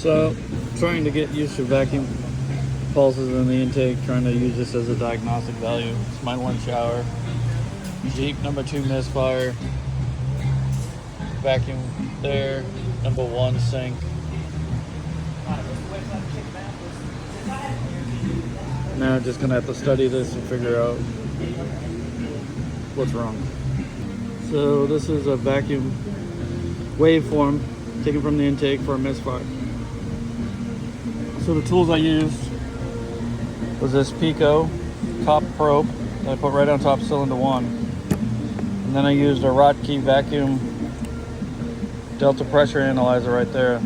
So, trying to get used to vacuum pulses in the intake, trying to use this as a diagnostic value. It's my one shower. Jeep number 2 misfire. Vacuum there. Number 1 sink. Now just gonna have to study this and figure out what's wrong. So this is a vacuum waveform taken from the intake for a misfire. So the tools I used was this Pico top probe that I put right on top of cylinder 1. And then I used a Rotke vacuum delta pressure analyzer right there.